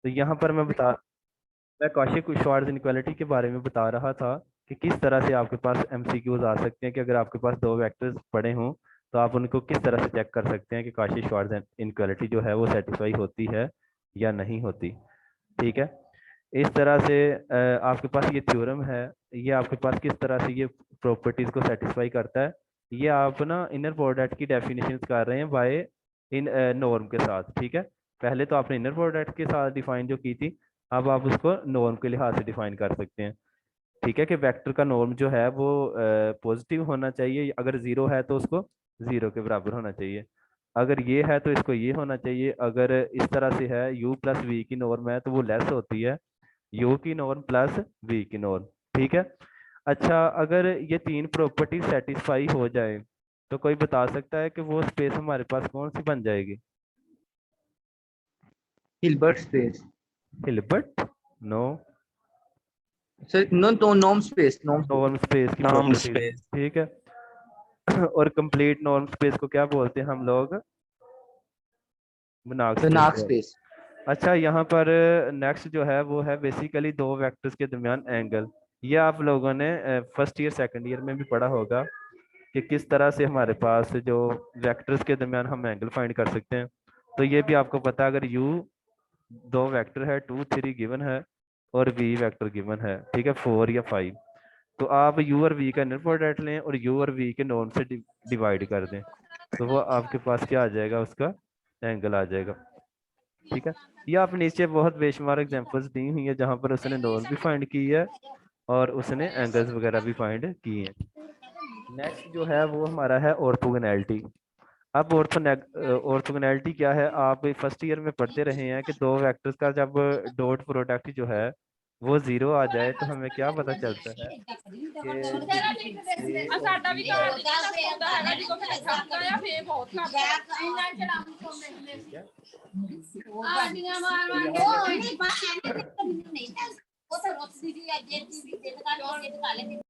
तो यहाँ पर मैं कौशिक श्वार्ट्ज इनक्वालिटी के बारे में बता रहा था कि किस तरह से आपके पास एमसीक्यूज आ सकते हैं कि अगर आपके पास दो वेक्टर्स पड़े हों तो आप उनको किस तरह से चेक कर सकते हैं कि कौशिक श्वार्ट्ज इनक्वालिटी जो है वो सेटिस्फाई होती है या नहीं होती। ठीक है, इस तरह से आपके पास ये थ्योरम है, ये आपके पास किस तरह से ये प्रॉपर्टीज को सेटिस्फाई करता है। ये आप ना इनर प्रोडक्ट की डेफिनेशन कर रहे हैं बाय इन नॉर्म के साथ। ठीक है, पहले तो आपने इनर प्रोडक्ट के साथ डिफाइन जो की थी, अब आप उसको नॉर्म के लिहाज से डिफाइन कर सकते हैं। ठीक है, कि वेक्टर का नॉर्म जो है वो पॉजिटिव होना चाहिए, अगर जीरो है तो उसको जीरो के बराबर होना चाहिए, अगर ये है तो इसको ये होना चाहिए, अगर इस तरह से है u प्लस वी की नॉर्म है तो वो लेस होती है u की नॉर्म प्लस v की नॉर्म। ठीक है, अच्छा अगर ये तीन प्रॉपर्टी सेटिस्फाई हो जाए तो कोई बता सकता है कि वो स्पेस हमारे पास कौन सी बन जाएगी? Hilbert space. Hilbert? No, sir no, तो norm space, norm space. Norm space की नॉर्म प्रॉपर्टीज। स्पेस। ठीक है और कंप्लीट नॉर्म स्पेस को क्या बोलते हैं हम लोग? नार्क सर नार्क स्पेस। स्पेस। अच्छा, यहाँ पर नेक्स्ट जो है वो है बेसिकली दो वेक्टर्स के दरमियान एंगल। ये आप लोगों ने फर्स्ट ईयर सेकंड ईयर में भी पढ़ा होगा कि किस तरह से हमारे पास जो वेक्टर्स के दरमियान हम एंगल फाइंड कर सकते हैं। तो ये भी आपको पता है, अगर यू दो वेक्टर है 2 3 गिवन है और वी वेक्टर गिवन है, ठीक है 4 या 5, तो आप यू और वी का इनर प्रोडक्ट लें और यू और वी के नॉर्म से डिवाइड कर दें, तो वो आपके पास क्या आ जाएगा, उसका एंगल आ जाएगा। ठीक है, ये आप नीचे बहुत बेशुमार एग्जांपल्स दी हुई है जहां पर उसने नॉर्म भी फाइंड की है और उसने एंगल्स वगैरह भी फाइंड किए हैं। नेक्स्ट जो है वो हमारा है ऑर्थोगोनैलिटी। अब ऑर्थोगोनैलिटी क्या है, आप फर्स्ट ईयर में पढ़ते रहे हैं कि दो वेक्टर्स का जब डॉट प्रोडक्ट जो है वो जीरो आ जाए तो हमें क्या पता चलता है कि जो ए और बी है। ठीक है, तो यहाँ पर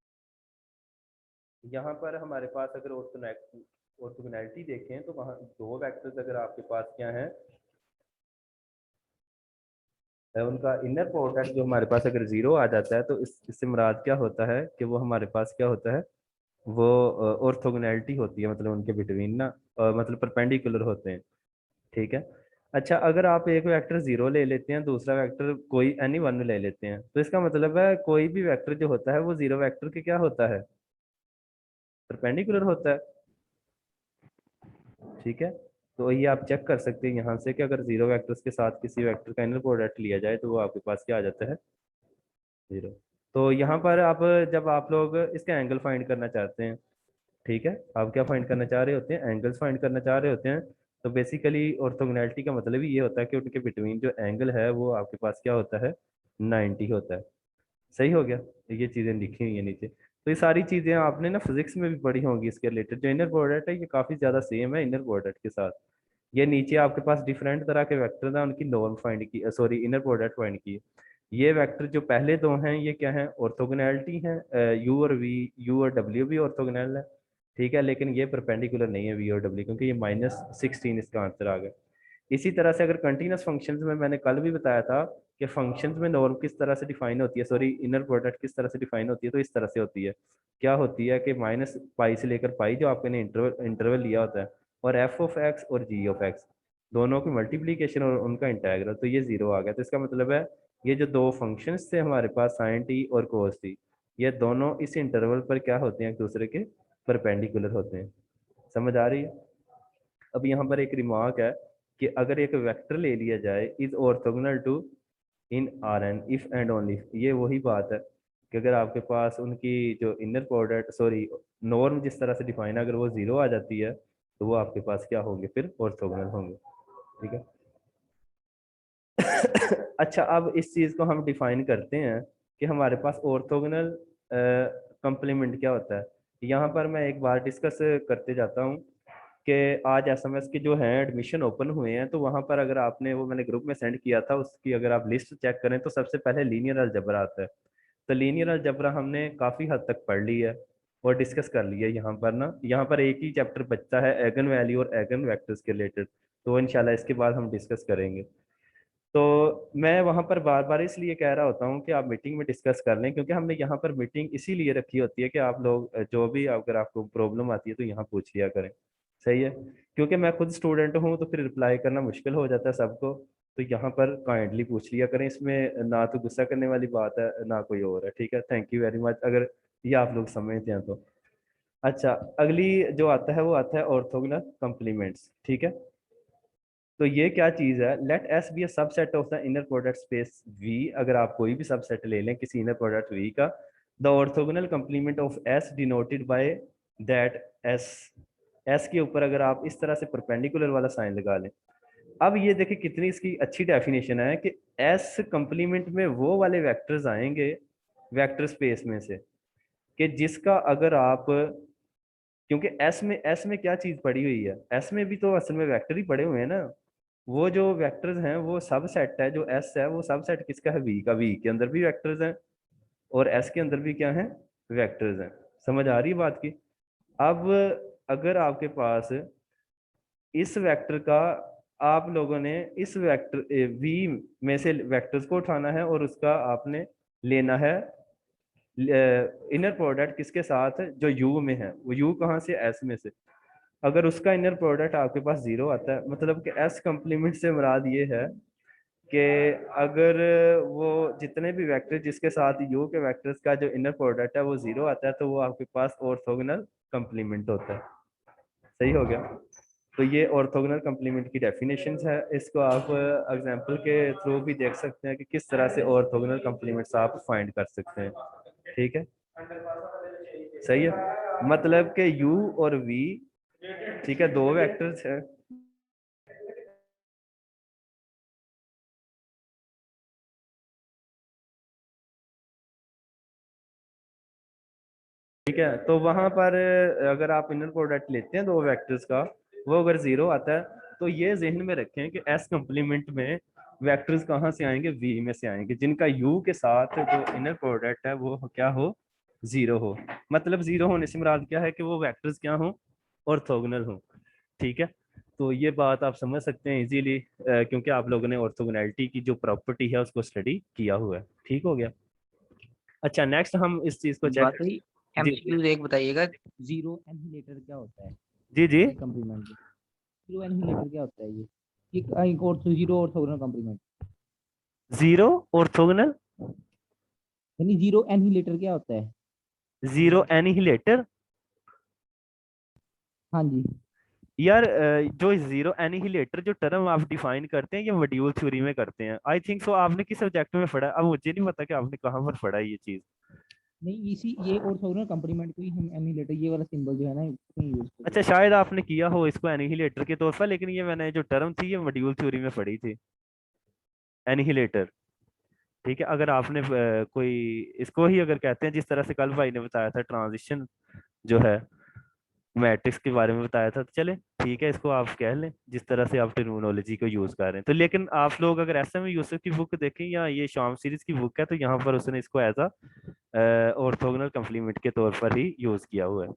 यहाँ पर हमारे पास अगर ऑर्थोगोनैलिटी देखें तो वहाँ दो वेक्टर्स अगर आपके पास क्या है, उनका इनर प्रोडक्ट जो हमारे पास अगर जीरो आ जाता है तो इससे मुराद क्या होता है कि वो हमारे पास क्या होता है, वो ऑर्थोगोनैलिटी होती है, मतलब उनके बिटवीन ना मतलब परपेंडिकुलर होते हैं। ठीक है, अच्छा अगर आप एक वेक्टर जीरो ले लेते हैं, दूसरा वेक्टर कोई एनी वन ले लेते हैं, तो इसका मतलब है कोई भी वेक्टर जो होता है वो जीरो वेक्टर के क्या होता है, परपेंडिकुलर होता है। ठीक है, तो ये आप चेक कर सकते हैं यहाँ से कि अगर जीरो वेक्टर्स के साथ किसी वेक्टर का इनर प्रोडक्ट लिया जाए तो वो आपके पास क्या आ जाता है, जीरो। तो यहाँ पर आप जब आप लोग इसका एंगल फाइंड करना चाहते हैं, ठीक है, आप क्या फाइंड करना चाह रहे होते हैं, एंगल्स फाइंड करना चाह रहे होते हैं, तो बेसिकली ऑर्थोगोनैलिटी का मतलब ही ये होता है कि उनके बिटवीन जो एंगल है वो आपके पास क्या होता है, 90 होता है। सही हो गया, तो ये चीजें लिखी हुई है नीचे, तो ये सारी चीजें आपने ना फिजिक्स में भी पढ़ी होंगी इसके रिलेटेड। जो इनर प्रोडक्ट है ये काफी ज्यादा सेम है इनर प्रोडक्ट के साथ। ये नीचे आपके पास डिफरेंट तरह के वेक्टर हैं, उनकी नॉर्म फाइंड की, सॉरी इनर प्रोडक्ट फाइंड की। ये वेक्टर जो पहले दो हैं ये क्या है, ऑर्थोगोनैलिटी है, यू और वी, यू और डब्ल्यू भी ऑर्थोगोनल है। ठीक है, लेकिन ये परपेंडिकुलर नहीं है वी और डब्ल्यू, क्योंकि ये -16 इसका आंसर आ गया। इसी तरह से अगर कंटिन्यूस फंक्शंस में मैंने कल भी बताया था कि फंक्शंस में नॉर्म किस तरह से डिफाइन होती है, सॉरी इनर प्रोडक्ट किस तरह से डिफाइन होती है, तो इस तरह से होती है। क्या होती है कि -पाई से लेकर पाई जो आपने इंटरवल लिया होता है, और एफ ऑफ एक्स और जी ऑफ एक्स दोनों की मल्टीप्लीकेशन और उनका इंटेग्रल, तो ये जीरो आ गया। तो इसका मतलब है ये जो दो फंक्शंस थे हमारे पास साइन टी और कोस टी, ये दोनों इस इंटरवल पर क्या होते हैं, एक दूसरे के परपेंडिकुलर होते हैं। समझ आ रही है? अब यहाँ पर एक रिमार्क है कि अगर एक वेक्टर ले लिया जाए is orthogonal to in R n if and only, ये वही बात है कि अगर आपके पास उनकी जो इनर प्रोडक्ट, सॉरी नॉर्म जिस तरह से डिफाइन है, अगर वो जीरो आ जाती है तो वो आपके पास क्या होंगे, फिर ऑर्थोगोनल होंगे। ठीक है अच्छा, अब इस चीज को हम डिफाइन करते हैं कि हमारे पास ऑर्थोगोनल कंप्लीमेंट क्या होता है। यहाँ पर मैं एक बार डिस्कस करते जाता हूँ कि आज एसएमएस के जो हैं एडमिशन ओपन हुए हैं, तो वहां पर अगर आपने, वो मैंने ग्रुप में सेंड किया था, उसकी अगर आप लिस्ट चेक करें तो सबसे पहले लीनियर अलजेब्रा आता है। तो लीनियर अलजेब्रा हमने काफी हद तक पढ़ ली है और डिस्कस कर लिया। यहाँ पर ना, यहाँ पर एक ही चैप्टर बचता है एगन वैल्यू और एगन वेक्टर्स के रिलेटेड, तो इंशाल्लाह इसके बाद हम डिस्कस करेंगे। तो मैं वहां पर बार बार इसलिए कह रहा होता हूँ कि आप मीटिंग में डिस्कस कर लें, क्योंकि हमने यहाँ पर मीटिंग इसीलिए रखी होती है कि आप लोग जो भी अगर आपको प्रॉब्लम आती है तो यहाँ पूछ लिया करें। सही है, क्योंकि मैं खुद स्टूडेंट हूँ तो फिर रिप्लाई करना मुश्किल हो जाता है सबको। तो यहाँ पर काइंडली पूछ लिया करें, इसमें ना तो गुस्सा करने वाली बात है ना कोई और है। ठीक है, थैंक यू वेरी मच, अगर ये आप लोग समझते हैं तो। अच्छा, अगली जो आता है वो आता है ऑर्थोगोनल कॉम्प्लीमेंट्स। ठीक है, तो ये क्या चीज है, let S be a subset of the inner product space V. अगर आप कोई भी सबसेट ले लें किसी इनर प्रोडक्ट वी का, the orthogonal complement of S denoted by that S. S के ऊपर अगर आप इस तरह से परपेंडिकुलर वाला साइन लगा लें। अब ये देखिए कितनी इसकी अच्छी डेफिनेशन है कि एस कंप्लीमेंट में वो वाले वेक्टर्स आएंगे वेक्टर स्पेस में से कि जिसका अगर आप, क्योंकि एस में क्या चीज पड़ी हुई है, एस में भी तो असल में वेक्टर ही पड़े हुए हैं ना। वो जो वेक्टर्स हैं वो सब सेट है, जो एस है वो सब सेट किसका है, वी का। वी के अंदर भी वेक्टर्स हैं और एस के अंदर भी क्या है, वेक्टर्स हैं। समझ आ रही है बात की। अब अगर आपके पास इस वेक्टर का, आप लोगों ने इस वेक्टर वी में से वेक्टर्स को उठाना है और उसका आपने लेना है इनर प्रोडक्ट किसके साथ, जो यू में है। वो यू कहाँ से, एस में से। अगर उसका इनर प्रोडक्ट आपके पास जीरो आता है, मतलब कि एस कम्प्लीमेंट से मुराद ये है कि अगर वो जितने भी वेक्टर जिसके साथ यू के वेक्टर्स का जो इनर प्रोडक्ट है वो जीरो आता है, तो वो आपके पास ऑर्थोगोनल कम्प्लीमेंट होता है। सही हो गया। तो ये ऑर्थोगोनल कम्प्लीमेंट की डेफिनेशंस है। इसको आप एग्जांपल के थ्रू भी देख सकते हैं कि किस तरह से ऑर्थोगोनल कम्प्लीमेंट्स आप फाइंड कर सकते हैं। ठीक है, सही है, मतलब कि u और v, ठीक है, दो वेक्टर्स है। ठीक है, तो वहां पर अगर आप इनर प्रोडक्ट लेते हैं दो वेक्टर्स का, वो अगर जीरो आता है, तो ये जहन में रखें कि एस कंप्लीमेंट में वेक्टर्स कहाँ से आएंगे, वी में से आएंगे, जिनका यू के साथ जो इनर प्रोडक्ट है वो क्या हो, जीरो हो। मतलब जीरो होने से मुराद क्या है कि वो वेक्टर्स क्या हो, ऑर्थोगोनल हो। ठीक है, तो ये बात आप समझ सकते हैं इजीली, क्योंकि आप लोगों ने ऑर्थोगोनैलिटी की जो प्रॉपर्टी है उसको स्टडी किया हुआ है। ठीक हो गया। अच्छा, नेक्स्ट हम इस चीज को चेक। बात हुई। जी एमसीक्यू एक बताइएगा। जीरो एनहिलेटर क्या होता है? जी जी। ये कॉम्प्लीमेंट जीरो एनहिलेटर क्या होता है? ये एक और zero orthogonal complement zero orthogonal, यानी जीरो एनहिलेटर क्या होता है? Zero annihilator. हाँ जी। यार जो जीरो एनिहिलेटर जो टर्म आप डिफाइन करते हैं ये मॉड्यूल थ्योरी में करते हैं आई थिंक सो। आपने किस सब्जेक्ट में पढ़ा है? अब मुझे नहीं पता कि आपने कहाँ पर पढ़ा है ये चीज। नहीं, इसी ये ऑर्थोगोनल कॉम्प्लीमेंट को ही हम एनहिलेटर, ये वाला सिंबल जो है ना, इसमें यूज करते अच्छा, हैं। शायद आपने किया हो इसको एनिहिलेटर के तौर पर, लेकिन ये मैंने जो टर्म थी ये मॉड्यूल थ्योरी में पढ़ी थी, एनिहिलेटर। ठीक है, अगर आपने कोई इसको ही अगर कहते हैं जिस तरह से कल भाई ने बताया था ट्रांजिशन जो है मैट्रिक्स के बारे में बताया था, तो चले ठीक है, इसको आप कह लें जिस तरह से आप टर्मिनोलॉजी को यूज कर रहे हैं। तो लेकिन आप लोग अगर एसएम यूसुफ की बुक देखें या ये शाम सीरीज की बुक है, तो यहाँ पर उसने इसको एज अ ऑर्थोगोनल कम्प्लीमेंट के तौर पर ही यूज किया हुआ है।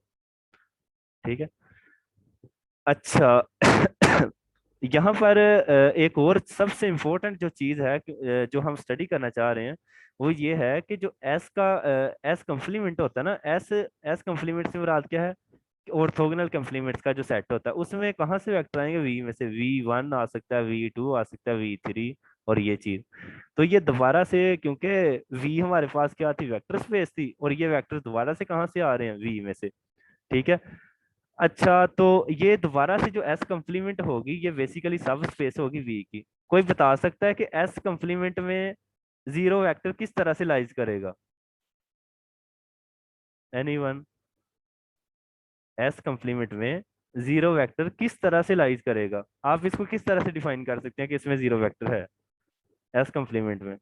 ठीक है, अच्छा यहाँ पर एक और सबसे इम्पोर्टेंट जो चीज है जो हम स्टडी करना चाह रहे हैं, वो ये है कि जो एस का एस कम्प्लीमेंट होता है ना, एस एस कम्प्लीमेंट से मुराद क्या है, ऑर्थोगोनल कम्प्लीमेंट्स का जो सेट होता है उसमें कहाँ से वेक्टर आएंगे, वी में से। V1 आ सकता है, V2 आ सकता है, V3, और ये चीज। तो ये दोबारा से, क्योंकि वी हमारे पास क्या थी, वेक्टर स्पेस थी, और ये वेक्टर दोबारा से कहाँ से आ रहे हैं, वी में से। ठीक है, अच्छा, तो ये दोबारा से जो एस कम्प्लीमेंट होगी ये बेसिकली सब स्पेस होगी वी की। कोई बता सकता है कि एस कम्प्लीमेंट में जीरो वेक्टर किस तरह से लाइज करेगा? एनीवन? एस कम्प्लीमेंट में जीरो वेक्टर किस तरह से लाइज करेगा? आप इसको किस तरह से डिफाइन कर सकते हैं कि इसमें जीरो वेक्टर है एस कम्प्लीमेंट में?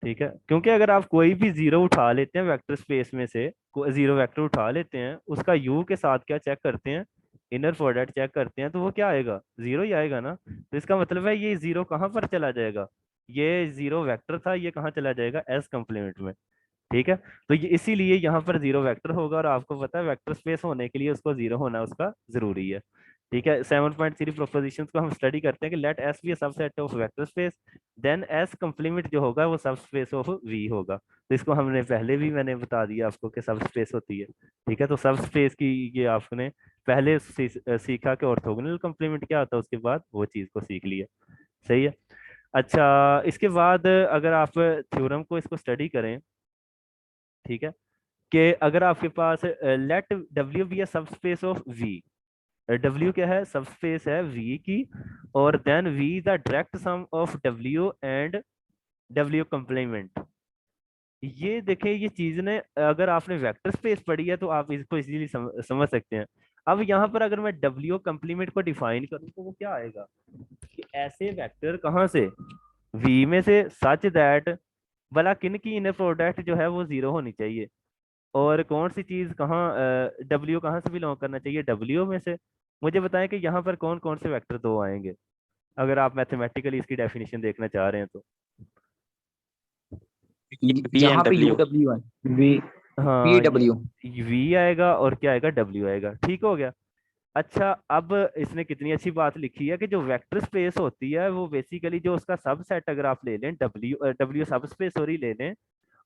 ठीक है, क्योंकि अगर आप कोई भी जीरो उठा लेते हैं वेक्टर स्पेस में से, जीरो वेक्टर उठा लेते हैं, उसका यू के साथ क्या चेक करते हैं, इनर प्रोडक्ट चेक करते हैं, तो वो क्या आएगा, जीरो ही आएगा ना। तो इसका मतलब है ये जीरो कहाँ पर चला जाएगा, ये जीरो वेक्टर था, ये कहाँ चला जाएगा, एस कम्प्लीमेंट में। ठीक है, तो ये इसीलिए यहाँ पर जीरो वेक्टर होगा, और आपको पता है वेक्टर स्पेस होने के लिए उसको जीरो होना उसका जरूरी है। ठीक है, 7.3 प्रोपोजिशंस को हम स्टडी करते हैं कि let S be subset of vector space, then S complement जो होगा वो सब स्पेस ऑफ वी होगा। तो इसको हमने पहले भी मैंने बता दिया आपको कि सब स्पेस होती है। ठीक है, तो सब स्पेस की ये आपने पहले सीखा कि ऑर्थोगोनल कंप्लीमेंट क्या होता है, उसके बाद वो चीज को सीख लिया। सही है। अच्छा, इसके बाद अगर आप थ्योरम को इसको स्टडी करें, ठीक है, कि अगर आपके पास let W be a subspace of V, W क्या है, सबस्पेस है वी की, और then we the direct sum of W and W complement. ये देखें, ये चीज ने अगर आपने वेक्टर स्पेस पढ़ी है तो आप इसको इजीली समझ सकते हैं। अब यहाँ पर अगर मैं डब्ल्यू कंप्लीमेंट को डिफाइन करूँ तो वो क्या आएगा कि ऐसे वेक्टर कहाँ से, वी में से, सच दैट भला किन की इनर प्रोडक्ट जो है वो जीरो होनी चाहिए, और कौन सी चीज कहाँ, डब्ल्यू कहाँ से बिलोंग करना चाहिए, डब्ल्यू में से। मुझे बताएं कि यहाँ पर कौन कौन से वेक्टर दो आएंगे, अगर आप मैथमेटिकली इसकी डेफिनेशन देखना चाह रहे हैं तो। वी यहाँ एंड पे यू डब्ल्यू। डब्ल्यू है, वी वी हाँ, डब्ल्यू। ये वी आएगा और क्या आएगा, डब्ल्यू आएगा। ठीक हो गया। अच्छा, अब इसने कितनी अच्छी बात लिखी है कि जो वेक्टर स्पेस होती है वो बेसिकली जो उसका सबसेट अगर आप ले लें, डब्ल्यू डब्ल्यू सब स्पेस सॉरी ले लें,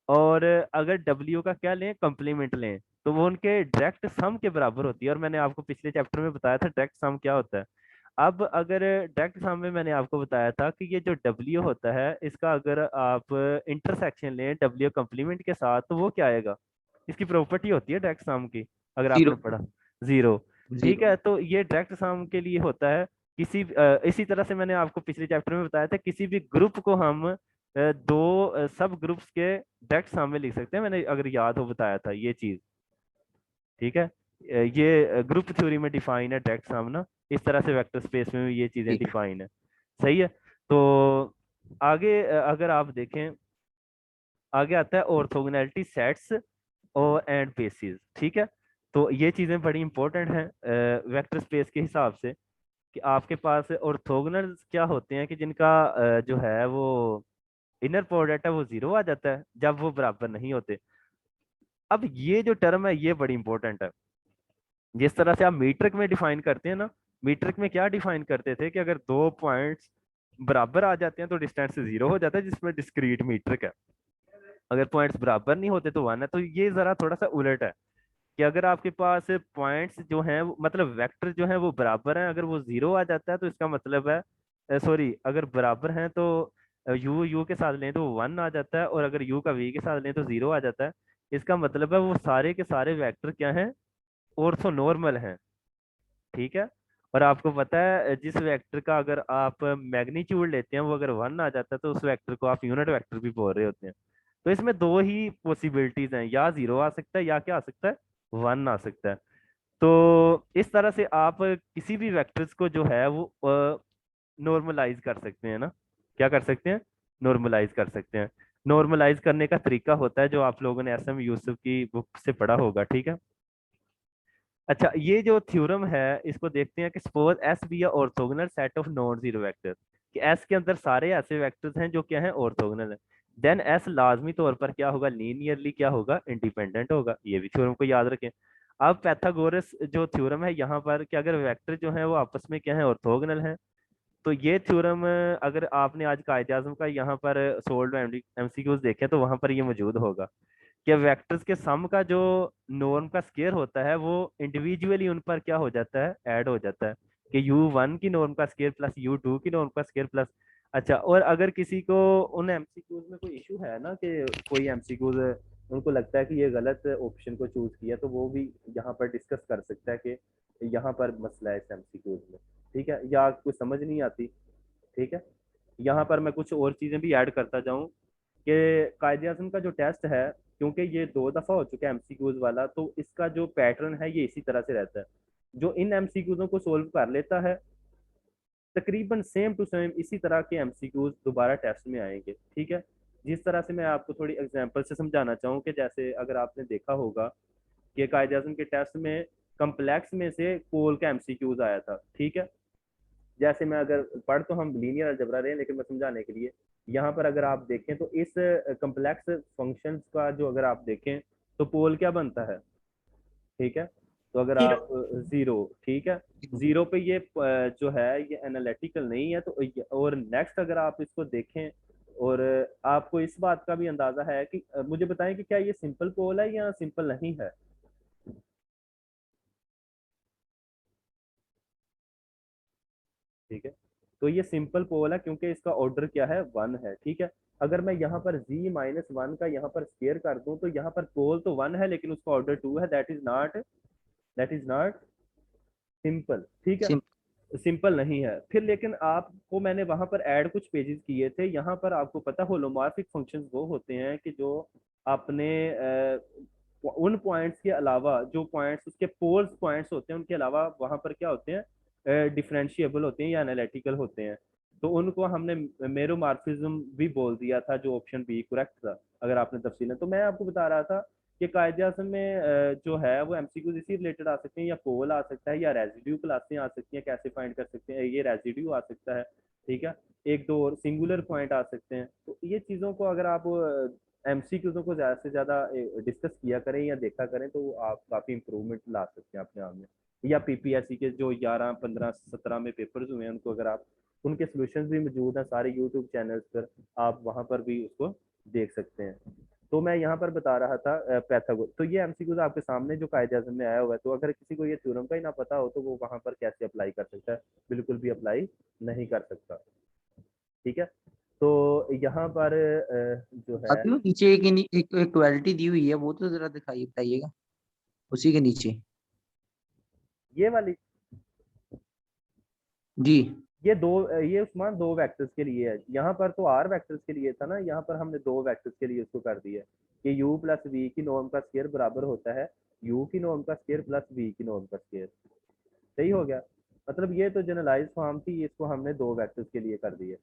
और अगर डब्ल्यू का क्या लें, कंप्लीमेंट लें, तो वो उनके डायरेक्ट सम के बराबर होती है। और मैंने आपको पिछले चैप्टर में बताया था डायरेक्ट सम क्या होता है। अब अगर डायरेक्ट सम में मैंने आपको बताया था कि ये जो डब्ल्यू होता है इसका अगर आप इंटरसेक्शन लें डब्ल्यू कंप्लीमेंट के साथ, तो वो क्या आएगा, इसकी प्रॉपर्टी होती है डायरेक्ट सम की, अगर आपने जीरो। पढ़ा, जीरो। ठीक जीरो। है, तो ये डायरेक्ट सम के लिए होता है। इसी तरह से मैंने आपको पिछले चैप्टर में बताया था किसी भी ग्रुप को हम दो सब ग्रुप्स के डायरेक्ट सम में लिख सकते हैं, मैंने अगर याद हो बताया था ये चीज। ठीक है, ये ग्रुप थ्योरी में डिफाइन है डायरेक्ट सम ना, इस तरह से वेक्टर स्पेस में भी ये चीजें ठीक है। डिफाइन है। सही है। तो आगे अगर आप देखें, आगे आता है ऑर्थोगोनैलिटी सेट्स और एंड बेसिस। ठीक है, तो ये चीजें बड़ी इंपॉर्टेंट हैं वेक्टर स्पेस के हिसाब से, कि आपके पास ऑर्थोगोनल क्या होते हैं कि जिनका जो है वो इनर प्रोडक्ट है वो जीरो आ जाता है जब वो बराबर नहीं होते। अब ये जो टर्म है ये बड़ी इंपॉर्टेंट है। जिस तरह से आप मीट्रिक में डिफाइन करते हैं ना, मीट्रिक में क्या डिफाइन करते थे कि अगर दो पॉइंट्स बराबर आ जाते हैं तो डिस्टेंस जीरो हो जाता है, जिसमें डिस्क्रीट मीट्रिक है। अगर पॉइंट्स बराबर नहीं होते तो वन है। तो ये जरा थोड़ा सा उलट है कि अगर आपके पास पॉइंट्स जो हैं मतलब वेक्टर जो है वो बराबर हैं, अगर वो जीरो आ जाता है तो इसका मतलब है, सॉरी, अगर बराबर हैं तो यू यू के साथ लें तो वन आ जाता है, और अगर यू का वी के साथ लें तो जीरो आ जाता है। इसका मतलब है वो सारे के सारे वेक्टर क्या हैं, ऑर्थो नॉर्मल हैं। ठीक है, और आपको पता है जिस वेक्टर का अगर आप मैग्नीट्यूड लेते हैं वो अगर वन आ जाता है तो उस वेक्टर को आप यूनिट वेक्टर भी बोल रहे होते हैं। तो इसमें दो ही पॉसिबिलिटीज हैं, या जीरो आ सकता है या क्या आ सकता है, वन आ सकता है। तो इस तरह से आप किसी भी वेक्टर्स को जो है वो नॉर्मलाइज कर सकते हैं ना, क्या कर सकते हैं, नॉर्मलाइज कर सकते हैं। नॉर्मलाइज करने का तरीका होता है जो आप लोगों ने एस एम यूसुफ की बुक से पढ़ा होगा। ठीक है। अच्छा, ये जो थ्योरम है इसको देखते हैं कि suppose S be a orthogonal set of non zero vector, कि एस के अंदर सारे ऐसे वेक्टर्स हैं जो क्या हैं, ऑर्थोगोनल है। देन एस लाजमी तौर पर क्या होगा, लीनियरली क्या होगा, इंडिपेंडेंट होगा। ये भी थ्योरम को याद रखें। अब पैथागोरस जो थ्योरम है यहाँ पर कि अगर वेक्टर जो है वो आपस में क्या है, ऑर्थोगोनल है, तो ये थ्योरम अगर आपने आज कायदे आजम का यहाँ पर सोल्व एमसीक्यूज देखे तो वहां पर ये मौजूद होगा कि वेक्टर्स के सम का जो नॉर्म का स्केयर होता है वो इंडिविजुअली उन पर क्या हो जाता है, ऐड हो जाता है, कि u1 की नॉर्म का स्केयर प्लस u2 की नॉर्म का स्केयर प्लस। अच्छा, और अगर किसी को उन एमसीक्यूज में कोई इशू है ना, कि कोई एमसीक्यूज उनको लगता है कि ये गलत ऑप्शन को चूज किया, तो वो भी यहाँ पर डिस्कस कर सकता है कि यहाँ पर मसला है इस एमसीक्यूज में। ठीक है, या कुछ समझ नहीं आती। ठीक है, यहाँ पर मैं कुछ और चीजें भी ऐड करता जाऊँ कि कायदे आज़म का जो टेस्ट है, क्योंकि ये दो दफा हो चुका है एमसीक्यूज वाला, तो इसका जो पैटर्न है ये इसी तरह से रहता है। जो इन एमसीक्यूजों को सोल्व कर लेता है तकरीबन सेम टू सेम इसी तरह के एमसीक्यूज दोबारा टेस्ट में आएंगे। ठीक है, जिस तरह से मैं आपको थोड़ी एग्जांपल से समझाना चाहूँ कि जैसे अगर आपने देखा होगा कि कायदे आज़म के टेस्ट में कम्प्लेक्स में से कोल का एमसीक्यूज आया था। ठीक है, जैसे मैं अगर पढ़ तो हम लीनियर अलजेब्रा रहे हैं, लेकिन मैं समझाने के लिए यहाँ पर अगर आप देखें तो इस कम्प्लेक्स फंक्शंस का जो अगर आप देखें तो पोल क्या बनता है, ठीक है। तो अगर आप जीरो, ठीक है, जीरो पे ये जो है ये एनालिटिकल नहीं है। तो और नेक्स्ट अगर आप इसको देखें और आपको इस बात का भी अंदाजा है कि मुझे बताएं कि क्या ये सिंपल पोल है या सिंपल नहीं है। ठीक है, तो ये सिंपल पोल है क्योंकि इसका ऑर्डर क्या है, वन है, ठीक है। अगर मैं यहाँ पर z-1 का यहाँ पर स्क्वायर कर दूं तो यहाँ पर पोल तो वन है लेकिन उसका ऑर्डर टू है, दैट इज नॉट सिंपल, ठीक है, सिंपल नहीं है। फिर लेकिन आपको मैंने वहां पर ऐड कुछ पेजेस किए थे, यहाँ पर आपको पता होलोमॉर्फिक फंक्शंस वो होते हैं कि जो आपने उन पॉइंट्स के अलावा, जो पॉइंट्स उसके पोल्स पॉइंट्स होते हैं उनके अलावा वहां पर क्या होते हैं, डिफरेंशिएबल होते हैं या एनालिटिकल होते हैं। तो उनको हमने मेरोमॉर्फिज्म भी बोल दिया था, जो ऑप्शन बी करेक्ट था अगर आपने तफसील। तो मैं आपको बता रहा था कि कायदे आज़म में जो है वो एमसीक्यूज इसी रिलेटेड आ सकते हैं, या पोल आ सकता है, या रेजिड्यू क्लासें आ सकती हैं, कैसे फाइंड कर सकते हैं, ये रेजिड्यू आ सकता है, ठीक है। एक दो और सिंगुलर पॉइंट आ सकते हैं। तो ये चीज़ों को अगर आप एमसीक्यूज़ों को ज़्यादा से ज़्यादा डिस्कस किया करें या देखा करें तो आप काफ़ी इंप्रूवमेंट ला सकते हैं अपने आप में। या पीपीएससी के जो 11, 15, 17 में पेपर्स हुए हैं उनको अगर आप, उनके सोल्यूशन भी मौजूद हैं सारे यूट्यूब चैनल्स पर, आप वहाँ पर भी उसको देख सकते हैं। तो मैं यहाँ पर बता रहा था पैथागोरस। तो ये एमसीक्यूज आपके सामने जो कायदे आज़म में आया हुआ है, तो अगर किसी को ये थ्योरम का ही ना पता हो तो वो वहां पर कैसे अप्लाई कर सकता है, बिल्कुल भी अप्लाई नहीं कर सकता, ठीक है। तो यहाँ पर जो है बाकी वो नीचे एक इक्वालिटी दी हुई है, वो तो जरा दिखाइए, बताइएगा उसी के नीचे। ये वाली, जी ये उस्मान दो वेक्टर्स के लिए है, यहाँ पर तो आर वेक्टर्स के लिए था ना, यहाँ पर हमने दो वेक्टर्स के लिए उसको कर दिया कि u प्लस वी की नॉर्म का स्क्वायर बराबर होता है u की नॉर्म का स्क्वायर प्लस v की नॉर्म का स्क्वायर। सही हो गया, मतलब ये तो जनरलाइज फॉर्म थी, इसको हमने दो वेक्टर्स के लिए कर दिया,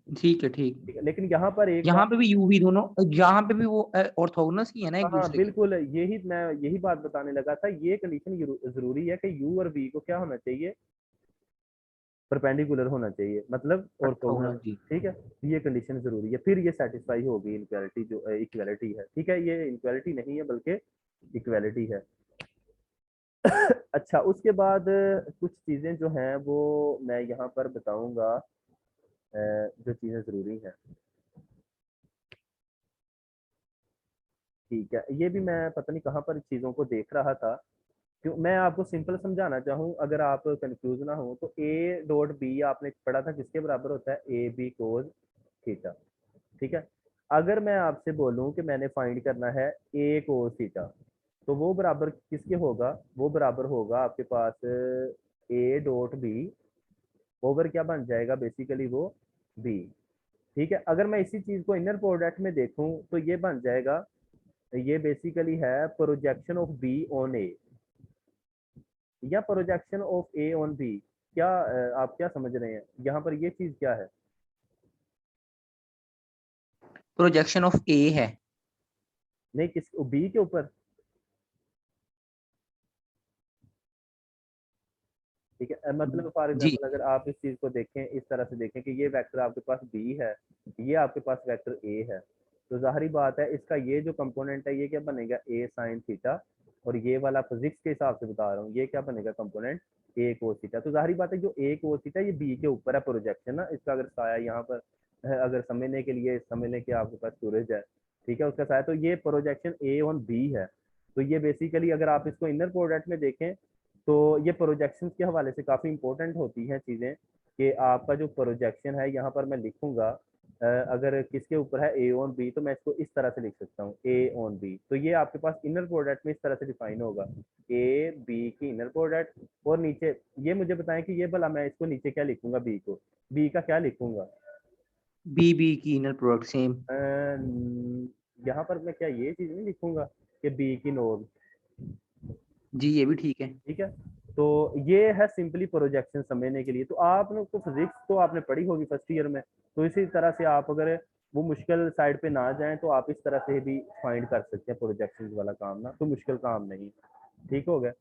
ठीक है, ठीक। ठीक है। लेकिन यहाँ पर एक यहाँ बात, पे भी यू भी दोनों, यहाँ पे भी वो ऑर्थोगोनस ही है ना एक हाँ दूसरे के। बिल्कुल, यही बात बताने लगा था। ये कंडीशन जरूरी है कि u और v को क्या होना चाहिए, परपेंडिकुलर होना चाहिए, मतलब ऑर्थोगोनल, ऑर्थोगोनल, जी। ठीक है। ये कंडीशन जरूरी है, फिर ये सेटिस्फाई होगी इनक्वालिटी, जो इक्वालिटी है, ठीक है। ये इनक्वालिटी नहीं है बल्कि इक्वालिटी है। अच्छा, उसके बाद कुछ चीजें जो हैं वो मैं यहाँ पर बताऊंगा, जो चीजें जरूरी हैं, ठीक है। ये भी मैं पता नहीं कहाँ पर चीजों को देख रहा था, क्यों मैं आपको सिंपल समझाना चाहूँ अगर आप कंफ्यूज ना हो। तो ए डॉट बी आपने पढ़ा था किसके बराबर होता है, ए बी कोस थीटा, ठीक है। अगर मैं आपसे बोलूं कि मैंने फाइंड करना है ए कोस थीटा, तो वो बराबर किसके होगा, वो बराबर होगा आपके पास ए डॉट बी ओवर क्या बन जाएगा, बेसिकली वो बी, ठीक है। अगर मैं इसी चीज को इनर प्रोडक्ट में देखूं तो ये बन जाएगा, ये बेसिकली है projection of B on A या projection of A on B. क्या आप क्या समझ रहे हैं यहाँ पर, ये चीज क्या है। प्रोजेक्शन ऑफ ए है। नहीं, किस बी के ऊपर, ठीक है। मतलब फॉर जी। एग्जांपल अगर आप इस चीज को देखें, इस तरह से देखें कि ये वेक्टर आपके पास बी है, ये आपके पास वेक्टर ए है, तो जाहिर बात है इसका ये जो कंपोनेंट है ये क्या बनेगा, ए साइन थीटा। और ये वाला फिजिक्स के हिसाब से बता रहा हूँ, ये क्या बनेगा कंपोनेंट, ए कोस थीटा। तो जाहिर बात है जो ए कोस थीटा ये बी के ऊपर है प्रोजेक्शन ना, इसका अगर साया यहाँ पर अगर समझने के लिए समझ लें कि आपके पास सूरज है, ठीक है, उसका साया, तो ये प्रोजेक्शन ए ऑन बी है। तो ये बेसिकली अगर आप इसको इनर प्रोडक्ट में देखें तो ये प्रोजेक्शन के हवाले से काफ़ी इंपॉर्टेंट होती हैं चीज़ें, कि आपका जो प्रोजेक्शन है यहाँ पर मैं लिखूंगा अगर किसके ऊपर है, ए ऑन बी, तो मैं इसको इस तरह से लिख सकता हूँ ए ऑन बी। तो ये आपके पास इनर प्रोडक्ट में इस तरह से डिफाइन होगा, ए बी की इनर प्रोडक्ट। और नीचे ये मुझे बताएं कि ये भला मैं इसको नीचे क्या लिखूंगा, बी को, बी का क्या लिखूंगा, बी बी की इनर प्रोडक्ट सेम। यहाँ पर मैं क्या ये चीज़ नहीं लिखूंगा कि बी की नोड, जी, ये भी ठीक है। ठीक है। तो ये है सिंपली प्रोजेक्शन समझने के लिए। तो आपने तो फिजिक्स तो आपने पढ़ी होगी फर्स्ट ईयर में, तो इसी तरह से आप अगर वो मुश्किल साइड पे ना जाएं तो आप इस तरह से भी फाइंड कर सकते हैं प्रोजेक्शन वाला काम ना, तो मुश्किल काम नहीं, ठीक हो गया।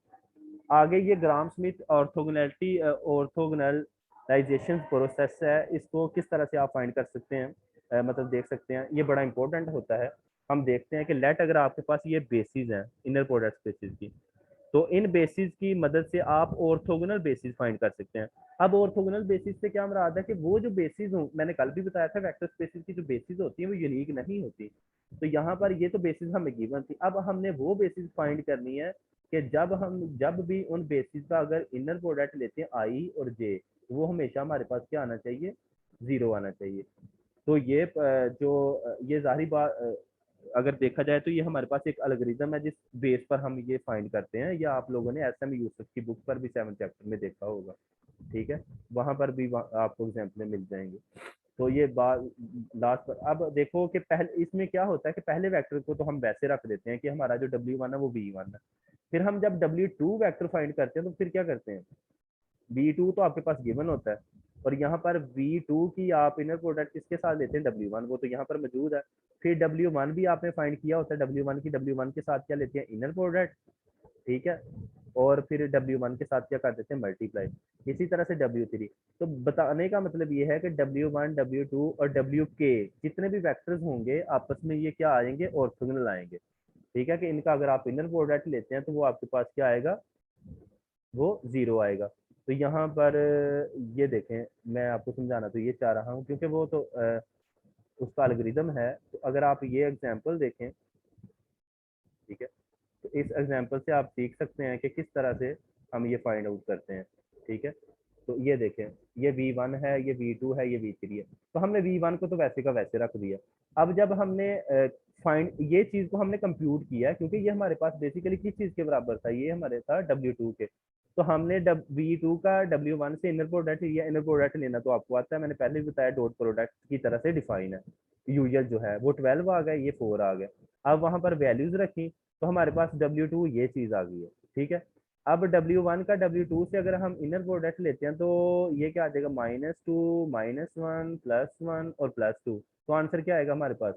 आगे ये ग्राम स्मिथ ऑर्थोगोनैलिटी ऑर्थोगोनलाइजेशन प्रोसेस है, इसको किस तरह से आप फाइंड कर सकते हैं। मतलब देख सकते हैं, ये बड़ा इंपॉर्टेंट होता है। हम देखते हैं कि लेट अगर आपके पास ये बेसिस हैं इनर प्रोडक्ट स्पेसिस की, तो इन बेसिस की मदद से आप ऑर्थोगोनल बेसिस फाइंड कर सकते हैं। अब ऑर्थोगोनल बेसिस से क्या मुराद है कि वो जो बेसिस हो, मैंने कल भी बताया था वेक्टर स्पेसिस की जो बेसिस होती है वो यूनिक नहीं होती। तो यहाँ पर ये तो बेसिस हमें गिवन थी, अब हमने वो बेसिस फाइंड करनी है कि जब भी उन बेसिस का अगर इनर प्रोडक्ट लेते हैं आई और जे, वो हमेशा हमारे पास क्या आना चाहिए, 0 आना चाहिए। तो ये ये जाहिर बात अगर देखा जाए तो ये हमारे पास एक अलगोरिथम है जिस बेस पर हम ये फाइंड करते हैं, या आप लोगों ने एसएम यूसुफ की बुक पर भी 7th चैप्टर में देखा होगा, ठीक है, वहां पर भी आपको एग्जाम्पल मिल जाएंगे। तो ये बात लास्ट पर, अब देखो कि पहले इसमें क्या होता है कि पहले वेक्टर को तो हम वैसे रख देते हैं कि हमारा जो W1 है वो V1 है, फिर हम जब W2 वेक्टर फाइंड करते हैं तो फिर क्या करते हैं, V2 तो आपके पास गिवन होता है, और यहाँ पर V2 की आप इनर प्रोडक्ट किसके साथ लेते हैं, W1, वो तो यहाँ पर मौजूद है। फिर W1 भी आपने फाइंड किया होता है, W1 की W1 के साथ क्या लेते हैं, इनर प्रोडक्ट, ठीक है, और फिर W1 के साथ क्या कर देते हैं, मल्टीप्लाई। इसी तरह से W3। तो बताने का मतलब ये है कि W1, W2 और WK जितने भी वेक्टर्स होंगे आपस में ये क्या आएंगे, ऑर्थोगोनल आएंगे, ठीक है, कि इनका अगर आप इनर प्रोडक्ट लेते हैं तो वो आपके पास क्या आएगा, वो 0 आएगा। तो यहाँ पर ये देखें, मैं आपको समझाना तो ये चाह रहा हूँ क्योंकि वो तो उसका एल्गोरिथम है। तो अगर आप ये एग्जांपल देखें, ठीक है, तो इस एग्जांपल से आप सीख सकते हैं कि किस तरह से हम ये फाइंड आउट करते हैं, ठीक है। तो ये देखें, ये V1 है, ये V2 है, ये V3 है, तो हमने V1 को तो वैसे का वैसे रख दिया। अब जब हमने फाइंड ये चीज को हमने कंप्यूट किया, क्योंकि ये हमारे पास बेसिकली किस चीज के बराबर था, ये हमारे था W2 के, तो हमने V2 का W1 से इनर प्रोडक्ट लिया। इनर प्रोडक्ट लेना तो आपको आता है, मैंने पहले भी बताया, डॉट प्रोडक्ट की तरह से डिफाइन है। यूजुअल जो है वो 12 आ गया, ये 4 आ गया। अब वहां पर वैल्यूज रखी तो हमारे पास W2 ये चीज आ गई है, ठीक है। अब W1 का W2 से अगर हम इनर प्रोडक्ट लेते हैं तो ये क्या आ जाएगा, -2 -1 +1 और +2। तो आंसर क्या आएगा हमारे पास,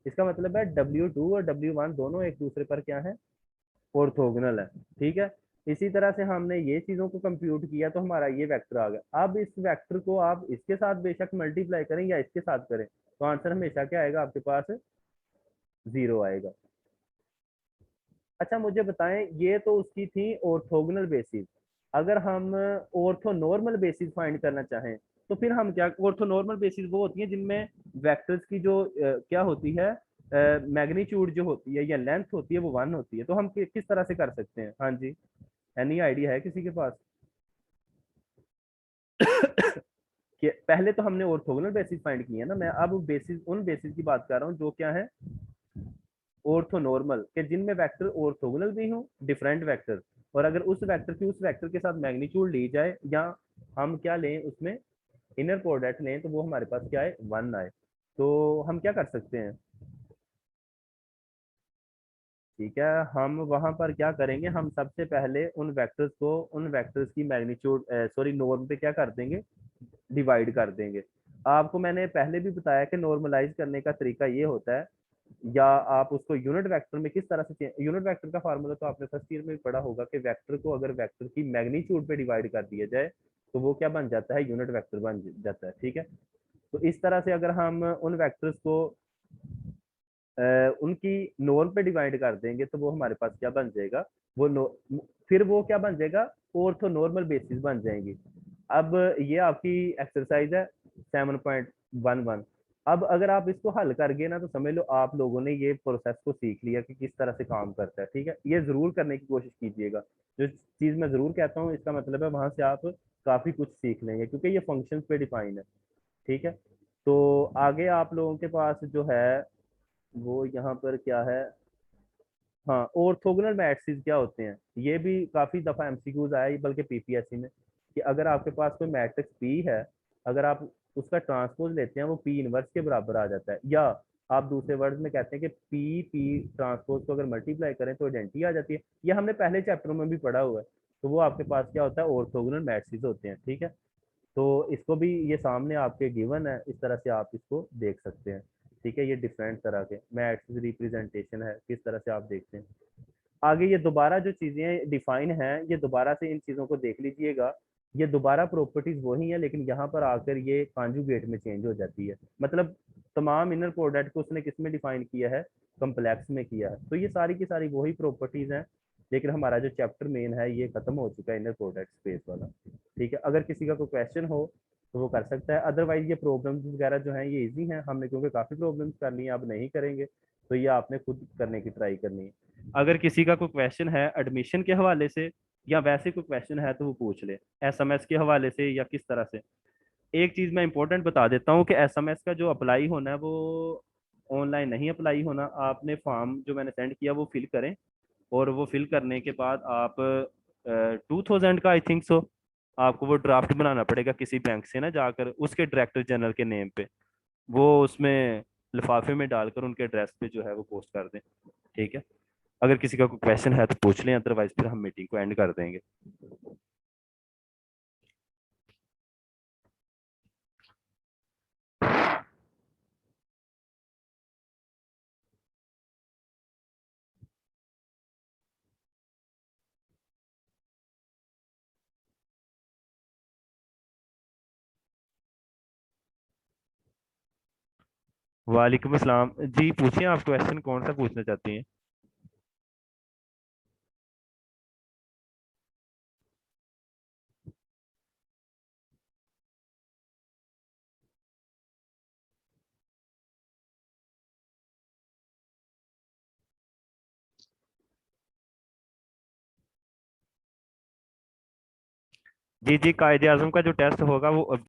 इसका मतलब है W2 और W1 दोनों एक दूसरे पर क्या है, ऑर्थोगोनल है, ठीक है। इसी तरह से हमने ये चीजों को कंप्यूट किया तो हमारा ये वेक्टर आ गया। अब इस वेक्टर को आप इसके साथ बेशक मल्टीप्लाई करें या इसके साथ करें, तो आंसर हमेशा क्या आएगा आपके पास, 0 आएगा। अच्छा मुझे बताएं, ये तो उसकी थी ऑर्थोगोनल बेसिस। अगर हम ऑर्थोनॉर्मल बेसिस फाइंड करना चाहें तो फिर हम क्या, ऑर्थोनॉर्मल बेसिस वो होती है जिनमें वेक्टर्स की जो क्या होती है, मैग्नीट्यूड जो होती है या लेंथ होती है वो 1 होती है। तो हम किस तरह से कर सकते हैं, हाँ जी, एनी आइडिया है किसी के पास? कि पहले तो हमने ऑर्थोगोनल बेसिस फाइंड किया ना, मैं अब बेसिस उन बेसिस की बात कर रहा हूँ जो क्या है, ऑर्थोनॉर्मल, के जिनमें वेक्टर ऑर्थोगोनल भी हो, डिफरेंट वेक्टर, और अगर उस वेक्टर की उस वेक्टर के साथ मैग्नीट्यूड ली जाए या हम क्या लें उसमें इनर प्रोडक्ट लें तो वो हमारे पास क्या है, 1 आए। तो हम क्या कर सकते हैं, ठीक है, हम वहां पर क्या करेंगे, हम सबसे पहले उन वेक्टर्स की मैग्नीट्यूड सॉरी नॉर्म पे क्या कर देंगे, डिवाइड कर देंगे। आपको मैंने पहले भी बताया कि नॉर्मलाइज करने का तरीका ये होता है, या आप उसको यूनिट वेक्टर में किस तरह से, यूनिट वेक्टर का फार्मूला तो आपने फर्स्ट ईयर में भी पढ़ा होगा कि वेक्टर को अगर वेक्टर की मैग्नीट्यूड पे डिवाइड कर दिया जाए तो वो क्या बन जाता है, यूनिट वेक्टर बन जाता है, ठीक है। तो इस तरह से अगर हम उन वेक्टर्स को उनकी नॉर्म पे डिवाइड कर देंगे तो वो हमारे पास क्या बन जाएगा, फिर वो क्या बन जाएगा, ऑर्थो नॉर्मल बेसिस बन जाएंगी। अब ये आपकी एक्सरसाइज है 7.11। अब अगर आप इसको हल कर गए ना तो समझ लो आप लोगों ने ये प्रोसेस को सीख लिया कि किस तरह से काम करता है, ठीक है। ये जरूर करने की कोशिश कीजिएगा, जो चीज मैं जरूर कहता हूँ इसका मतलब है वहां से आप काफी कुछ सीख लेंगे क्योंकि ये फंक्शन पे डिफाइन है, ठीक है। तो आगे आप लोगों के पास जो है वो यहाँ पर क्या है, हाँ, ऑर्थोगोनल मैट्रिसेस क्या होते हैं, ये भी काफी दफा एमसीक्यूज आया है, बल्कि पीपीएससी में, कि अगर आपके पास कोई मैट्रिक्स पी है, अगर आप उसका ट्रांसपोज लेते हैं वो पी इनवर्स के बराबर आ जाता है, या आप दूसरे वर्ड में कहते हैं कि पी पी ट्रांसपोज को अगर मल्टीप्लाई करें तो आइडेंटिटी आ जाती है। ये हमने पहले चैप्टरों में भी पढ़ा हुआ है। तो वो आपके पास क्या होता है, ऑर्थोगोनल मैट्रिसेस होते हैं, ठीक है। तो इसको भी ये सामने आपके गिवन है, इस तरह से आप इसको देख सकते हैं, ठीक है। ये डिफरेंट तरह के मैट्रिक्स रिप्रेजेंटेशन है, किस तरह से आप देखते हैं। आगे ये दोबारा जो चीजें डिफाइन हैं, ये दोबारा से इन चीजों को देख लीजिएगा। ये दोबारा प्रॉपर्टीज वही है लेकिन यहाँ पर आकर ये कॉन्जुगेट में चेंज हो जाती है। मतलब तमाम इनर प्रोडक्ट को उसने किस में डिफाइन किया है, कम्प्लेक्स में किया है। तो ये सारी की सारी वही प्रॉपर्टीज हैं, लेकिन हमारा जो चैप्टर मेन है ये खत्म हो चुका है इनर प्रोडक्ट स्पेस वाला। ठीक है, अगर किसी का कोई क्वेश्चन हो तो वो कर सकता है, अदरवाइज ये प्रॉब्लम्स वगैरह जो हैं ये इजी हैं, हमने क्योंकि काफ़ी प्रॉब्लम्स कर ली हैं, अब नहीं करेंगे, तो ये आपने खुद करने की ट्राई करनी है। अगर किसी का कोई क्वेश्चन है एडमिशन के हवाले से या वैसे कोई क्वेश्चन है तो वो पूछ ले, एसएमएस के हवाले से या किस तरह से। एक चीज़ मैं इंपॉर्टेंट बता देता हूँ कि एसएमएस का जो अप्लाई होना है वो ऑनलाइन नहीं अप्लाई होना, आपने फॉर्म जो मैंने सेंड किया वो फिल करें, और वो फिल करने के बाद आप 2000 का आई थिंक सो आपको वो ड्राफ्ट बनाना पड़ेगा किसी बैंक से ना जाकर, उसके डायरेक्टर जनरल के नेम पे, वो उसमें लिफाफे में डालकर उनके एड्रेस पे जो है वो पोस्ट कर दें। ठीक है, अगर किसी का कोई क्वेश्चन है तो पूछ लें, अदरवाइज फिर हम मीटिंग को एंड कर देंगे। वालेकुम अस्सलाम जी, पूछिए आप क्वेश्चन कौन सा पूछना चाहती हैं। जी जी, कायदे आजम का जो टेस्ट होगा वो